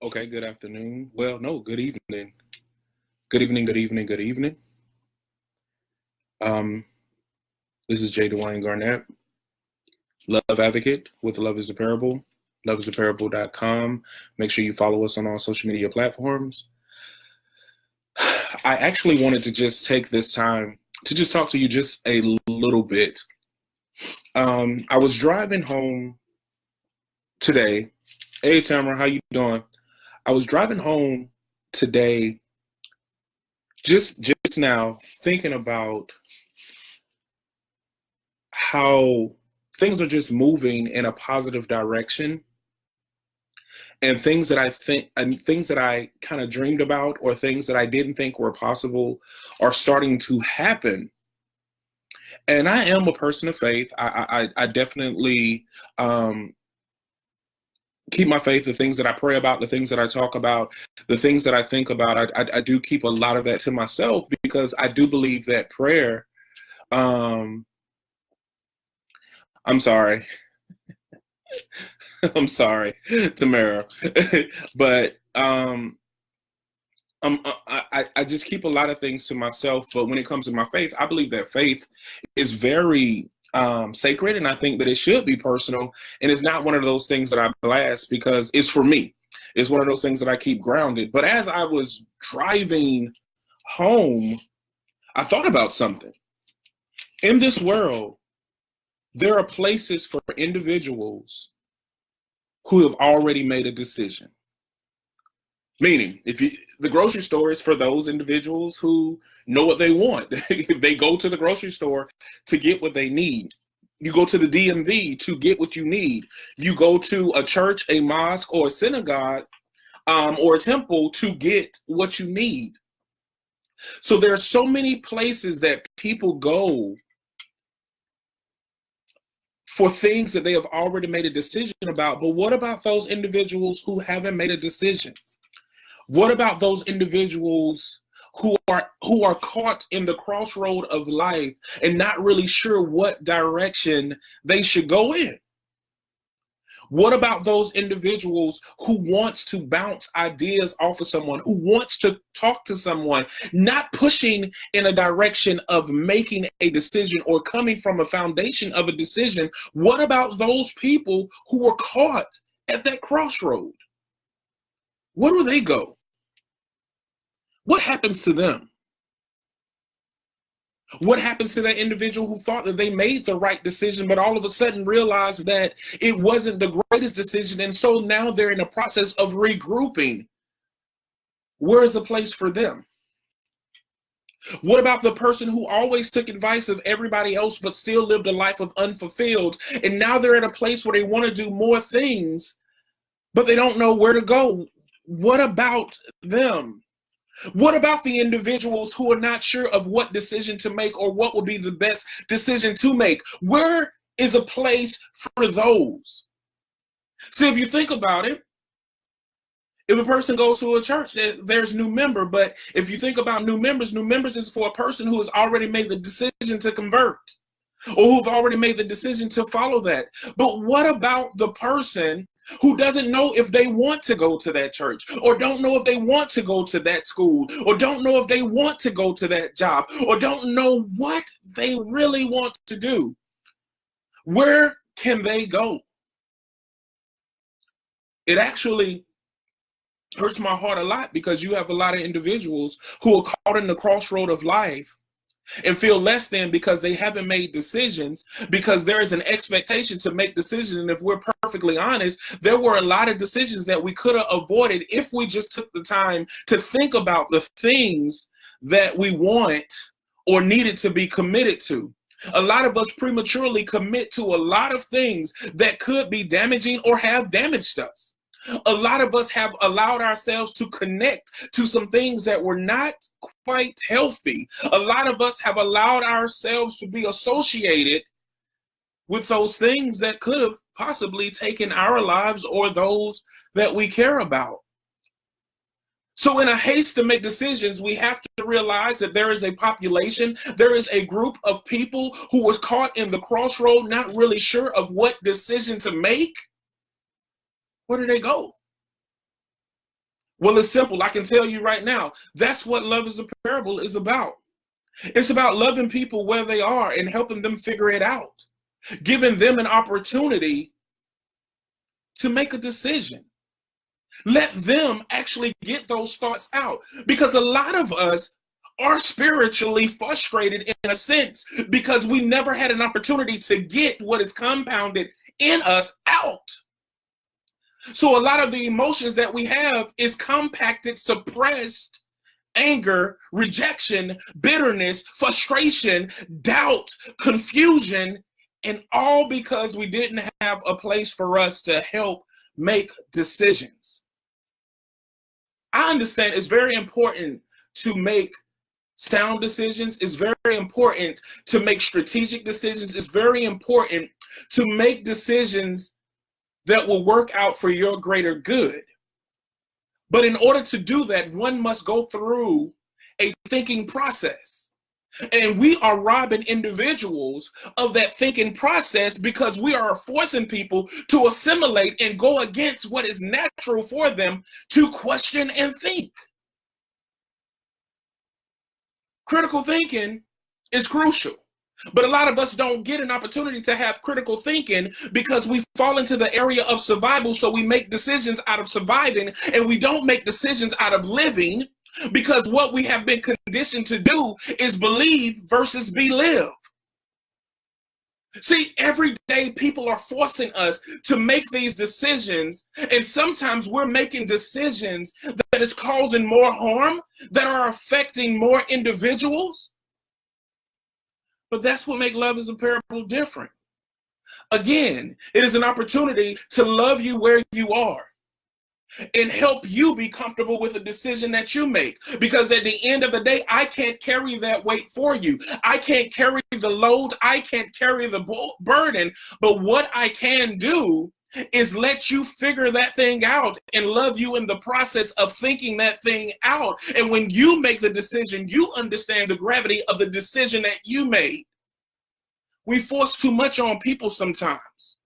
Okay, good afternoon. Well, no, good evening. Good evening, good evening, good evening. Um, this is Jay Dwayne Garnett, Love Advocate with Love is a Parable, loveisaparable.com. Make sure you follow us on all social media platforms. I actually wanted to just take this time to just talk to you just a little bit. I was driving home today. Hey, Tamara, how you doing? I was driving home today just now thinking about how things are just moving in a positive direction, and things that I kind of dreamed about or things that I didn't think were possible are starting to happen. And I am a person of faith. I definitely keep my faith. The things that I pray about, the things that I talk about, the things that I think about, I do keep a lot of that to myself, because I do believe that prayer, um I'm sorry. I'm sorry, Tamara. But I just keep a lot of things to myself. But when it comes to my faith, I believe that faith is very sacred, and I think that it should be personal. And it's not one of those things that I blast because it's for me. It's one of those things that I keep grounded. But as I was driving home, I thought about something. In this world, there are places for individuals who have already made a decision. Meaning, the grocery store is for those individuals who know what they want. They go to the grocery store to get what they need. You go to the DMV to get what you need. You go to a church, a mosque, or a synagogue, or a temple to get what you need. So there are so many places that people go for things that they have already made a decision about. But what about those individuals who haven't made a decision? What about those individuals who are caught in the crossroad of life and not really sure what direction they should go in? What about those individuals who wants to bounce ideas off of someone, who wants to talk to someone, not pushing in a direction of making a decision or coming from a foundation of a decision? What about those people who were caught at that crossroad? Where do they go? What happens to them? What happens to that individual who thought that they made the right decision, but all of a sudden realized that it wasn't the greatest decision, and so now they're in a process of regrouping? Where is the place for them? What about the person who always took advice of everybody else but still lived a life of unfulfilled, and now they're at a place where they want to do more things, but they don't know where to go? What about them? What about the individuals who are not sure of what decision to make or what would be the best decision to make? Where is a place for those? See, if you think about it, if a person goes to a church, there's new member. But if you think about new members is for a person who has already made the decision to convert, or who've already made the decision to follow that. But what about the person who doesn't know if they want to go to that church, or don't know if they want to go to that school, or don't know if they want to go to that job, or don't know what they really want to do? Where can they go? It actually hurts my heart a lot, because you have a lot of individuals who are caught in the crossroad of life and feel less than because they haven't made decisions, because there is an expectation to make decisions. And if we're perfectly honest, there were a lot of decisions that we could have avoided if we just took the time to think about the things that we want or needed to be committed to. A lot of us prematurely commit to a lot of things that could be damaging or have damaged us. A lot of us have allowed ourselves to connect to some things that were not quite healthy. A lot of us have allowed ourselves to be associated with those things that could have possibly taken our lives or those that we care about. So in a haste to make decisions, we have to realize that there is a population, there is a group of people who was caught in the crossroad, not really sure of what decision to make. Where do they go? Well, it's simple. I can tell you right now, that's what Love is a Parable is about. It's about loving people where they are and helping them figure it out, giving them an opportunity to make a decision. Let them actually get those thoughts out, because a lot of us are spiritually frustrated in a sense because we never had an opportunity to get what is compounded in us out. So a lot of the emotions that we have is compacted, suppressed anger, rejection, bitterness, frustration, doubt, confusion, and all because we didn't have a place for us to help make decisions. I understand it's very important to make sound decisions. It's very important to make strategic decisions. It's very important to make decisions that will work out for your greater good. But in order to do that, one must go through a thinking process. And we are robbing individuals of that thinking process because we are forcing people to assimilate and go against what is natural for them to question and think. Critical thinking is crucial. But a lot of us don't get an opportunity to have critical thinking because we fall into the area of survival. So we make decisions out of surviving and we don't make decisions out of living, because what we have been conditioned to do is believe versus believe. See, every day people are forcing us to make these decisions, and sometimes we're making decisions that is causing more harm, that are affecting more individuals. But that's what makes Love is a Parable different. Again, it is an opportunity to love you where you are and help you be comfortable with the decision that you make. Because at the end of the day, I can't carry that weight for you. I can't carry the load. I can't carry the burden. But what I can do is let you figure that thing out and love you in the process of thinking that thing out. And when you make the decision, you understand the gravity of the decision that you made. We force too much on people sometimes.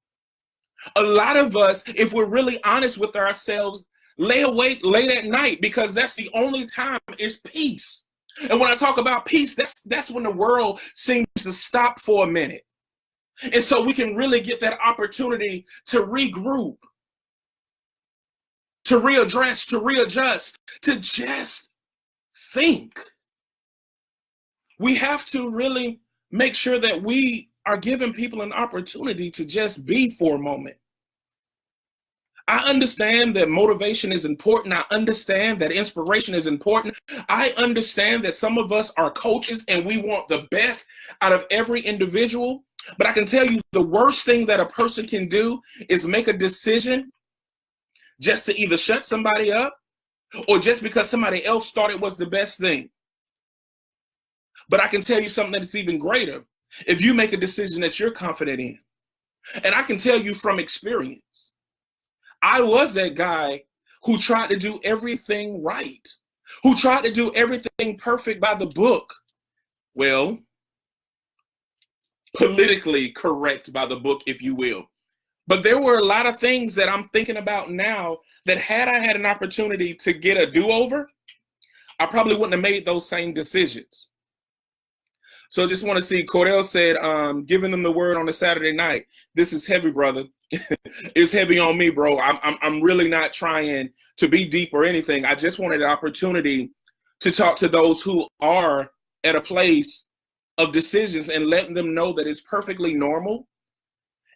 A lot of us, if we're really honest with ourselves, lay awake late at night because that's the only time is peace. And when I talk about peace, that's when the world seems to stop for a minute. And so we can really get that opportunity to regroup, to readdress, to readjust, to just think. We have to really make sure that we are giving people an opportunity to just be for a moment. I understand that motivation is important. I understand that inspiration is important. I understand that some of us are coaches and we want the best out of every individual. But I can tell you the worst thing that a person can do is make a decision just to either shut somebody up or just because somebody else thought it was the best thing. But I can tell you something that's even greater. If you make a decision that you're confident in, and I can tell you from experience, I was that guy who tried to do everything right, who tried to do everything perfect by the book. Well, politically correct by the book, if you will. But there were a lot of things that I'm thinking about now that had I had an opportunity to get a do-over, I probably wouldn't have made those same decisions. So just want to see, Cordell said, giving them the word on a Saturday night. This is heavy, brother. It's heavy on me, bro. I'm really not trying to be deep or anything. I just wanted an opportunity to talk to those who are at a place of decisions and letting them know that it's perfectly normal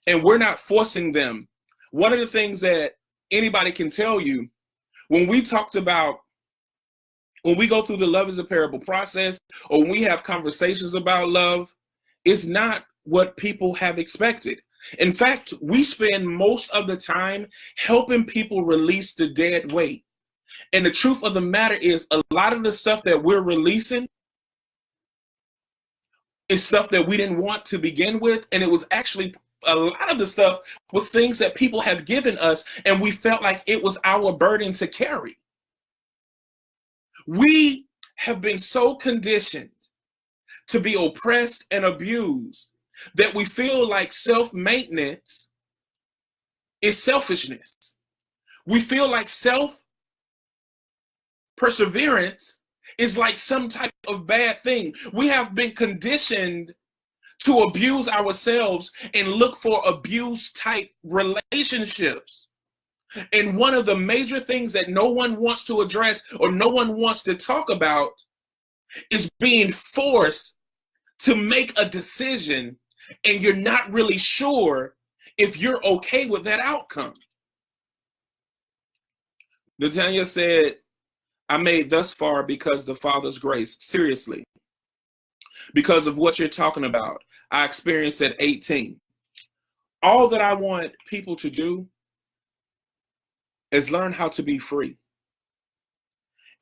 and we're not forcing them. One of the things that anybody can tell you, when we talked about, when we go through the Love is a Parable process, or when we have conversations about love, it's not what people have expected. In fact, we spend most of the time helping people release the dead weight. And the truth of the matter is, a lot of the stuff that we're releasing is stuff that we didn't want to begin with. And it was actually, a lot of the stuff was things that people have given us, and we felt like it was our burden to carry. We have been so conditioned to be oppressed and abused that we feel like self-maintenance is selfishness. We feel like perseverance is like some type of bad thing. We have been conditioned to abuse ourselves and look for abuse type relationships. And one of the major things that no one wants to address or no one wants to talk about is being forced to make a decision and you're not really sure if you're okay with that outcome. Natanya said, I made thus far because the Father's grace. Seriously. Because of what you're talking about. I experienced at 18. All that I want people to do is learn how to be free.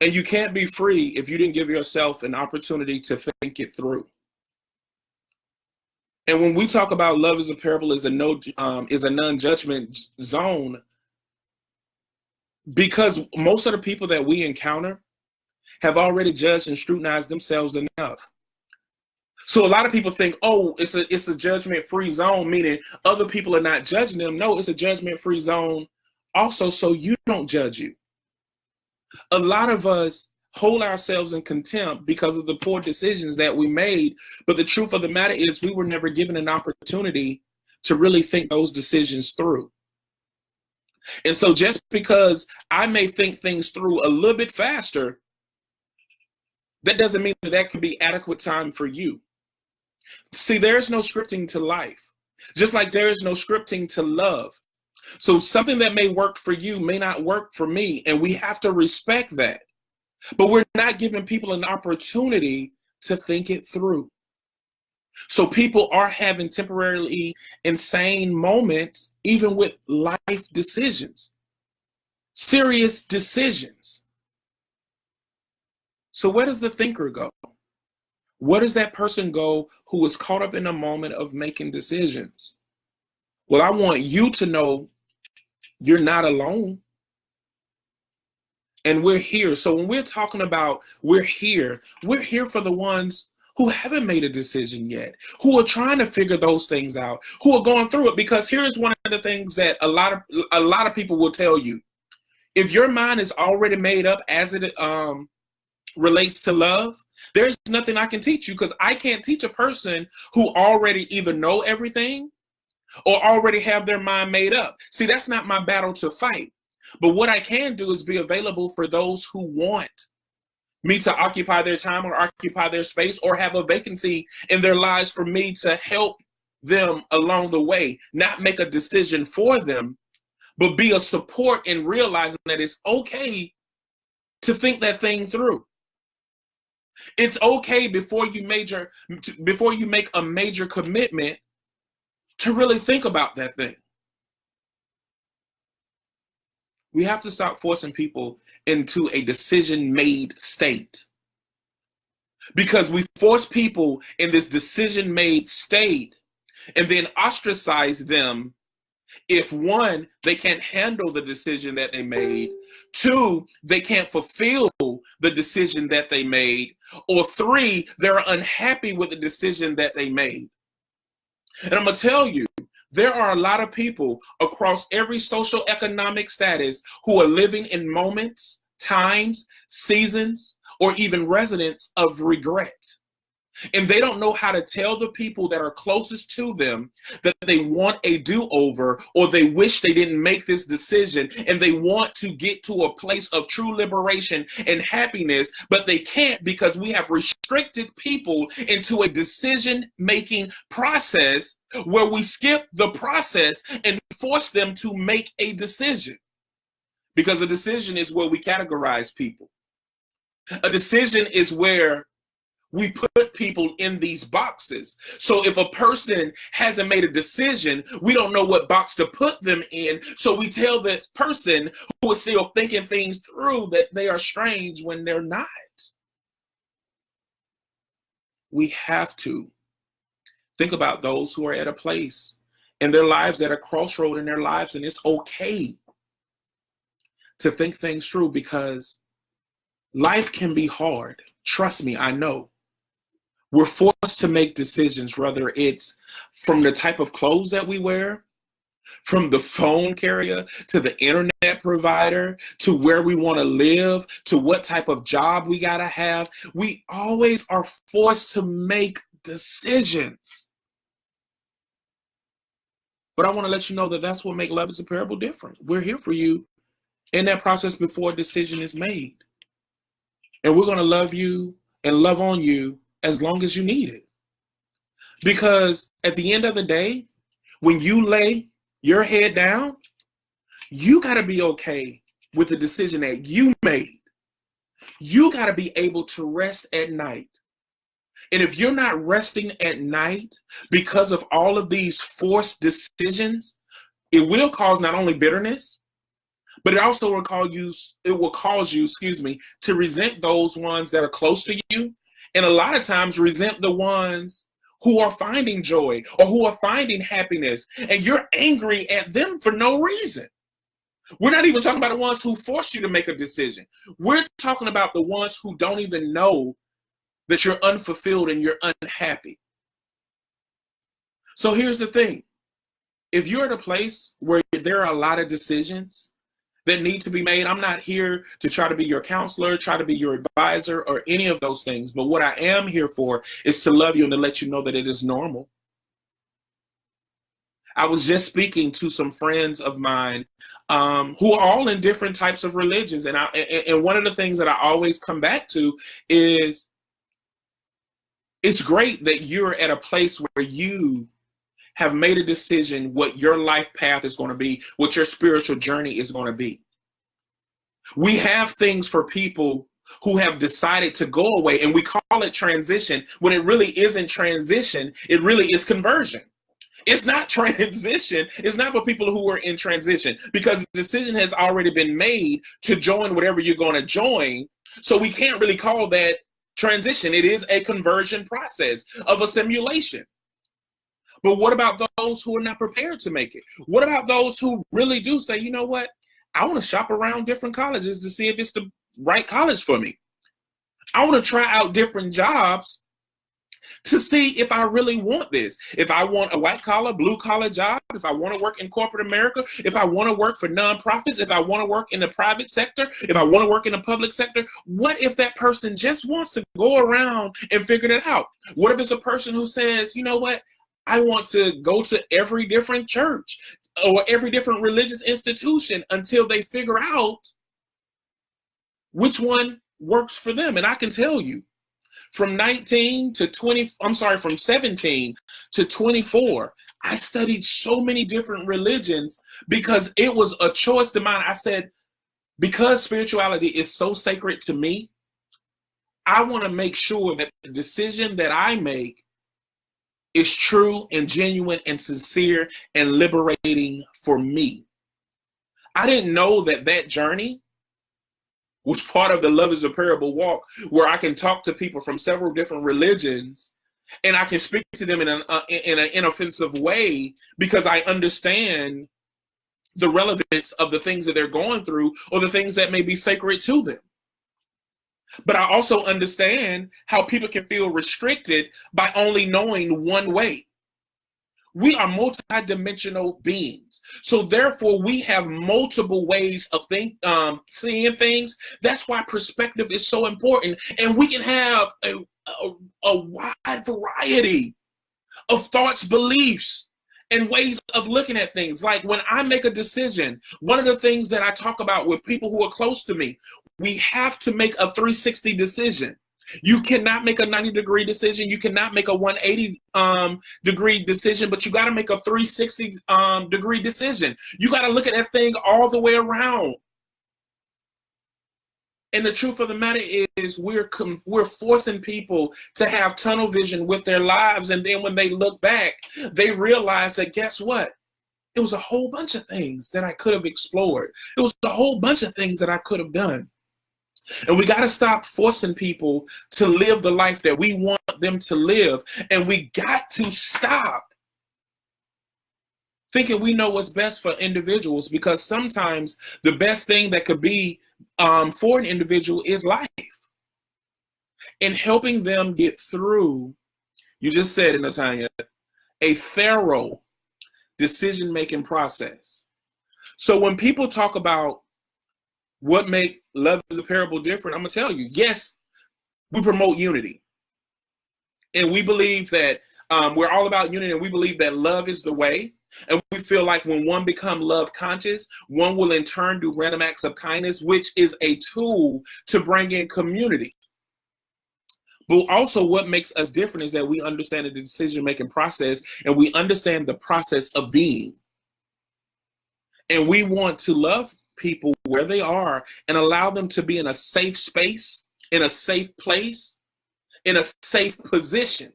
And you can't be free if you didn't give yourself an opportunity to think it through. And when we talk about love as a parable is a non-judgment zone, because most of the people that we encounter have already judged and scrutinized themselves enough. So a lot of people think, oh, it's a judgment-free zone, meaning other people are not judging them. No, it's a judgment-free zone also so you don't judge you. A lot of us hold ourselves in contempt because of the poor decisions that we made. But the truth of the matter is we were never given an opportunity to really think those decisions through. And so just because I may think things through a little bit faster, that doesn't mean that could be adequate time for you. See, there's no scripting to life, just like there is no scripting to love. So something that may work for you may not work for me, and we have to respect that. But we're not giving people an opportunity to think it through. So people are having temporarily insane moments, even with life decisions, serious decisions. So where does the thinker go? Where does that person go who is caught up in a moment of making decisions? Well, I want you to know you're not alone. And we're here. So when we're talking about we're here for the ones who haven't made a decision yet, who are trying to figure those things out, who are going through it. Because here's one of the things that a lot of people will tell you. If your mind is already made up as it relates to love, there's nothing I can teach you, because I can't teach a person who already either know everything or already have their mind made up. See, that's not my battle to fight. But what I can do is be available for those who want me to occupy their time or occupy their space or have a vacancy in their lives for me to help them along the way, not make a decision for them, but be a support in realizing that it's okay to think that thing through. It's okay before you make a major commitment to really think about that thing. We have to stop forcing people into a decision-made state, because we force people in this decision-made state and then ostracize them if, one, they can't handle the decision that they made, two, they can't fulfill the decision that they made, or three, they're unhappy with the decision that they made. And I'm going to tell you, there are a lot of people across every social economic status who are living in moments, times, seasons, or even residents of regret. And they don't know how to tell the people that are closest to them that they want a do-over, or they wish they didn't make this decision, and they want to get to a place of true liberation and happiness, but they can't, because we have restricted people into a decision-making process where we skip the process and force them to make a decision. Because a decision is where we categorize people. A decision is where we put people in these boxes. So if a person hasn't made a decision, we don't know what box to put them in. So we tell the person who is still thinking things through that they are strange when they're not. We have to think about those who are at a place in their lives, at a crossroad in their lives, and it's okay to think things through, because life can be hard. Trust me, I know. We're forced to make decisions, whether it's from the type of clothes that we wear, From the phone carrier to the internet provider to where we want to live to what type of job we got to have. We always are forced to make decisions. But I want to let you know that that's what makes Love is a Parable different. We're here for you in that process before a decision is made. And we're going to love you and love on you as long as you need it. Because at the end of the day, when you lay your head down, you got to be okay with the decision that you made. You got to be able to rest at night. And if you're not resting at night because of all of these forced decisions, it will cause not only bitterness, but it also will cause you, to resent those ones that are close to you. And a lot of times resent the ones who are finding joy or who are finding happiness, and you're angry at them for no reason. We're not even talking about the ones who force you to make a decision. We're talking about the ones who don't even know that you're unfulfilled and you're unhappy. So here's the thing. If you're at a place where there are a lot of decisions that need to be made, I'm not here to try to be your counselor, try to be your advisor, or any of those things. But what I am here for is to love you and to let you know that it is normal. I was just speaking to some friends of mine who are all in different types of religions. And one of the things that I always come back to is it's great that you're at a place where you have made a decision what your life path is going to be, what your spiritual journey is going to be. We have things for people who have decided to go away, and we call it transition when it really isn't transition. It really is conversion. It's not transition. It's not for people who are in transition because the decision has already been made to join whatever you're going to join. So we can't really call that transition. It is a conversion process of a simulation. But what about those who are not prepared to make it? What about those who really do say, you know what? I want to shop around different colleges to see if it's the right college for me. I want to try out different jobs to see if I really want this. If I want a white collar, blue collar job, if I want to work in corporate America, if I want to work for nonprofits, if I want to work in the private sector, if I want to work in the public sector, what if that person just wants to go around and figure it out? What if it's a person who says, you know what? I want to go to every different church or every different religious institution until they figure out which one works for them. And I can tell you, from 17 to 24, I studied so many different religions because it was a choice to mine. I said, because spirituality is so sacred to me, I want to make sure that the decision that I make is true and genuine and sincere and liberating for me. I didn't know that journey was part of the Love is a Parable walk, where I can talk to people from several different religions and I can speak to them in an inoffensive way because I understand the relevance of the things that they're going through or the things that may be sacred to them. But I also understand how people can feel restricted by only knowing one way. We are multidimensional beings. So therefore, we have multiple ways of seeing things. That's why perspective is so important. And we can have a wide variety of thoughts, beliefs, and ways of looking at things. Like when I make a decision, one of the things that I talk about with people who are close to me, we have to make a 360 decision. You cannot make a 90-degree decision. You cannot make a 180-degree decision, but you got to make a 360-degree decision. You got to look at that thing all the way around. And the truth of the matter is we're forcing people to have tunnel vision with their lives. And then when they look back, they realize that, guess what? It was a whole bunch of things that I could have explored. It was a whole bunch of things that I could have done. And we got to stop forcing people to live the life that we want them to live. And we got to stop thinking we know what's best for individuals, because sometimes the best thing that could be for an individual is life. And helping them get through, you just said it, Natanya, a thorough decision-making process. So when people talk about what make Love is a Parable different, I'm going to tell you, yes, we promote unity. And we believe that we're all about unity, and we believe that love is the way. And we feel like when one becomes love conscious, one will in turn do random acts of kindness, which is a tool to bring in community. But also what makes us different is that we understand the decision-making process, and we understand the process of being. And we want to love people where they are and allow them to be in a safe space, in a safe place, in a safe position.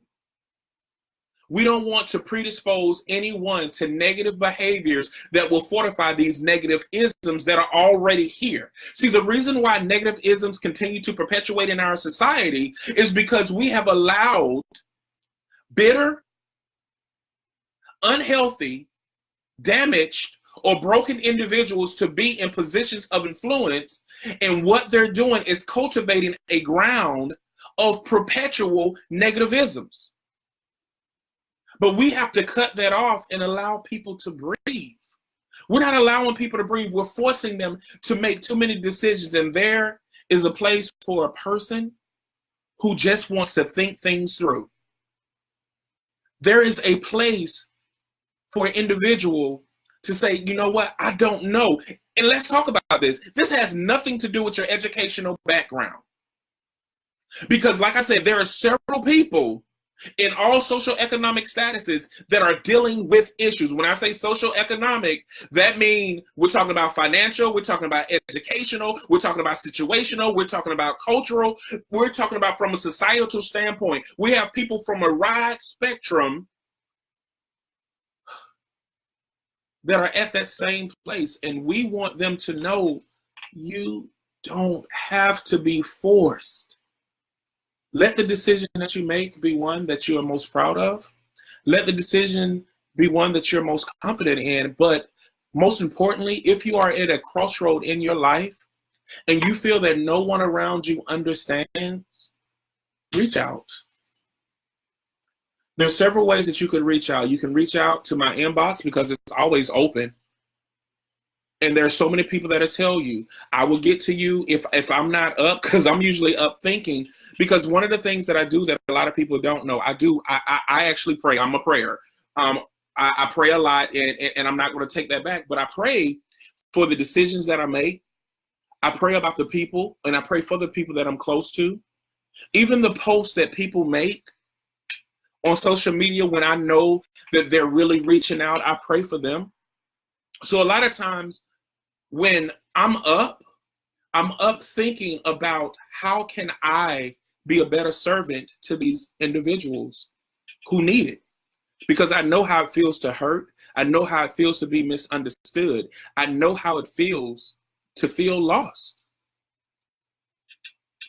We don't want to predispose anyone to negative behaviors that will fortify these negative isms that are already here. See, the reason why negative isms continue to perpetuate in our society is because we have allowed bitter, unhealthy, damaged, or broken individuals to be in positions of influence, and what they're doing is cultivating a ground of perpetual negativisms. But we have to cut that off and allow people to breathe. We're not allowing people to breathe. We're forcing them to make too many decisions. And there is a place for a person who just wants to think things through. There is a place for an individual to say, you know what, I don't know. And let's talk about this. This has nothing to do with your educational background. Because like I said, there are several people in all socioeconomic statuses that are dealing with issues. When I say socioeconomic, that means we're talking about financial, we're talking about educational, we're talking about situational, we're talking about cultural, we're talking about from a societal standpoint. We have people from a wide spectrum that are at that same place, and we want them to know you don't have to be forced. Let the decision that you make be one that you are most proud of. Let the decision be one that you're most confident in. But most importantly, if you are at a crossroad in your life and you feel that no one around you understands, reach out. There's several ways that you could reach out. You can reach out to my inbox because it's always open. And there's so many people that'll tell you, I will get to you if I'm not up, because I'm usually up thinking. Because one of the things that I do that a lot of people don't know, I actually pray. I'm a prayer. I pray a lot, and I'm not going to take that back. But I pray for the decisions that I make. I pray about the people, and I pray for the people that I'm close to. Even the posts that people make on social media, when I know that they're really reaching out, I pray for them. So a lot of times when I'm up thinking about how can I be a better servant to these individuals who need it. Because I know how it feels to hurt. I know how it feels to be misunderstood. I know how it feels to feel lost.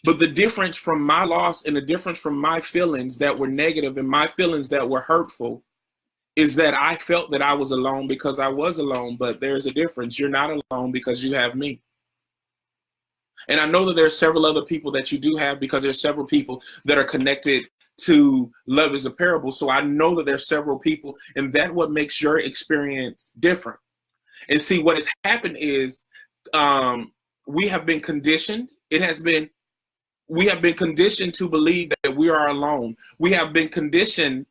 But the difference from my loss and the difference from my feelings that were negative and my feelings that were hurtful is that I felt that I was alone because I was alone. But there's a difference. You're not alone because you have me. And I know that there's several other people that you do have, because there's several people that are connected to Love is a Parable. So I know that there's several people, and that's what makes your experience different. And see, what has happened is we have been conditioned. We have been conditioned to believe that we are alone. We have been conditioned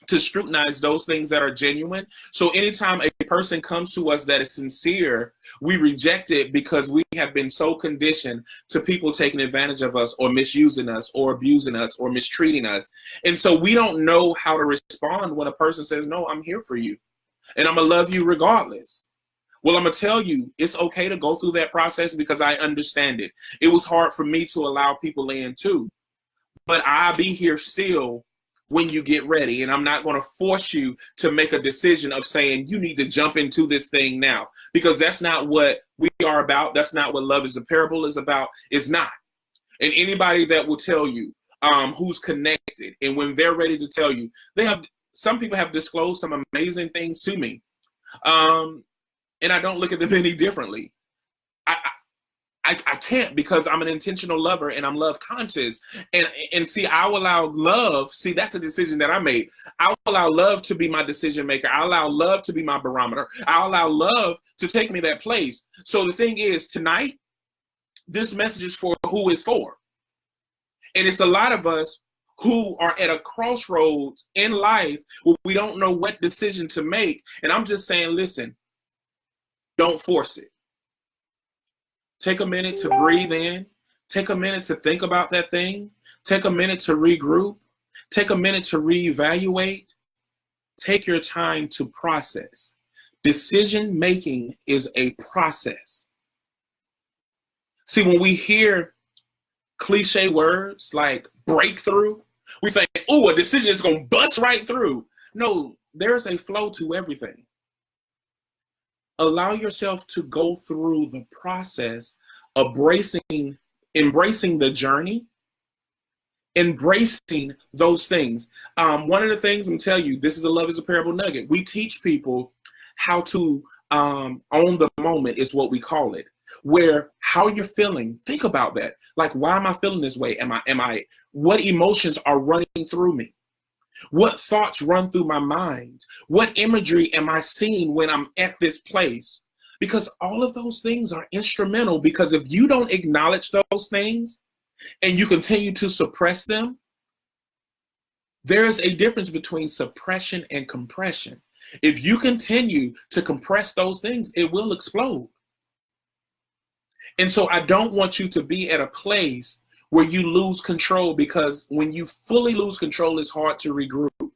to scrutinize those things that are genuine. So anytime a person comes to us that is sincere, we reject it because we have been so conditioned to people taking advantage of us or misusing us or abusing us or mistreating us. And so we don't know how to respond when a person says, no, I'm here for you and I'm gonna love you regardless. Well, I'm gonna tell you, it's okay to go through that process because I understand it. It was hard for me to allow people in too, but I'll be here still when you get ready. And I'm not going to force you to make a decision of saying you need to jump into this thing now, because that's not what we are about. That's not what Love is a Parable is about. It's not. And anybody that will tell you who's connected, and when they're ready to tell you, some people have disclosed some amazing things to me. And I don't look at them any differently. I I can't, because I'm an intentional lover and I'm love conscious. And see, I will allow love. See, that's a decision that I made. I'll allow love to be my decision maker. I allow love to be my barometer. I allow love to take me that place. So the thing is, tonight, this message is for who it's for. And it's a lot of us who are at a crossroads in life where we don't know what decision to make. And I'm just saying, listen, don't force it. Take a minute to breathe in. Take a minute to think about that thing. Take a minute to regroup. Take a minute to reevaluate. Take your time to process. Decision making is a process. See, when we hear cliche words like breakthrough, we think, oh, a decision is going to bust right through. No, there's a flow to everything. Allow yourself to go through the process of embracing the journey, embracing those things. One of the things I'm telling you, this is a Love is a Parable nugget. We teach people how to own the moment, is what we call it. Where how you're feeling, think about that. Like, why am I feeling this way? What emotions are running through me? What thoughts run through my mind? What imagery am I seeing when I'm at this place? Because all of those things are instrumental, because if you don't acknowledge those things and you continue to suppress them, there is a difference between suppression and compression. If you continue to compress those things, it will explode. And so I don't want you to be at a place where you lose control, because when you fully lose control, it's hard to regroup.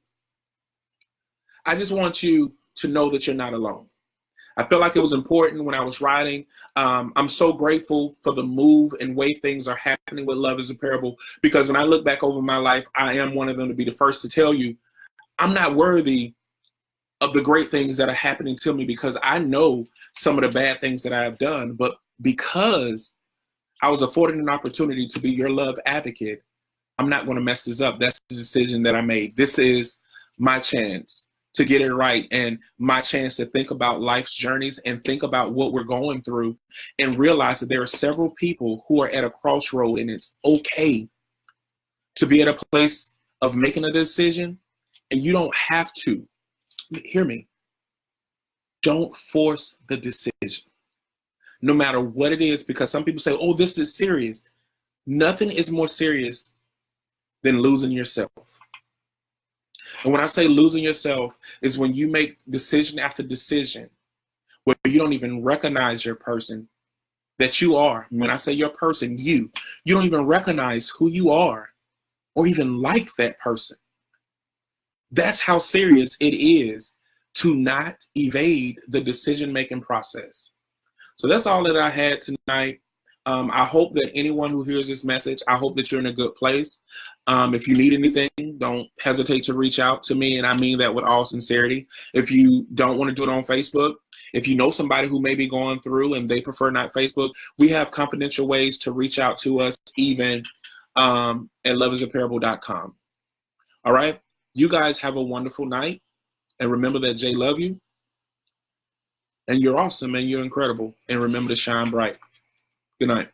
I just want you to know that you're not alone. I feel like it was important when I was writing. I'm so grateful for the move and way things are happening with Love is a Parable, because when I look back over my life, I am one of them to be the first to tell you, I'm not worthy of the great things that are happening to me, because I know some of the bad things that I have done. But because I was afforded an opportunity to be your love advocate, I'm not going to mess this up. That's the decision that I made. This is my chance to get it right, and my chance to think about life's journeys and think about what we're going through, and realize that there are several people who are at a crossroad, and it's okay to be at a place of making a decision, and you don't have to. Hear me. Don't force the decision, no matter what it is, because some people say, oh, this is serious. Nothing is more serious than losing yourself. And when I say losing yourself, is when you make decision after decision where you don't even recognize your person that you are. When I say your person, you don't even recognize who you are or even like that person. That's how serious it is to not evade the decision-making process. So that's all that I had tonight. I hope that anyone who hears this message, I hope that you're in a good place. If you need anything, don't hesitate to reach out to me, and I mean that with all sincerity. If you don't want to do it on Facebook, if you know somebody who may be going through and they prefer not Facebook, we have confidential ways to reach out to us, even at loveisaparable.com. All right? You guys have a wonderful night, and remember that Jay love you, and you're awesome, and you're incredible, and remember to shine bright. Good night.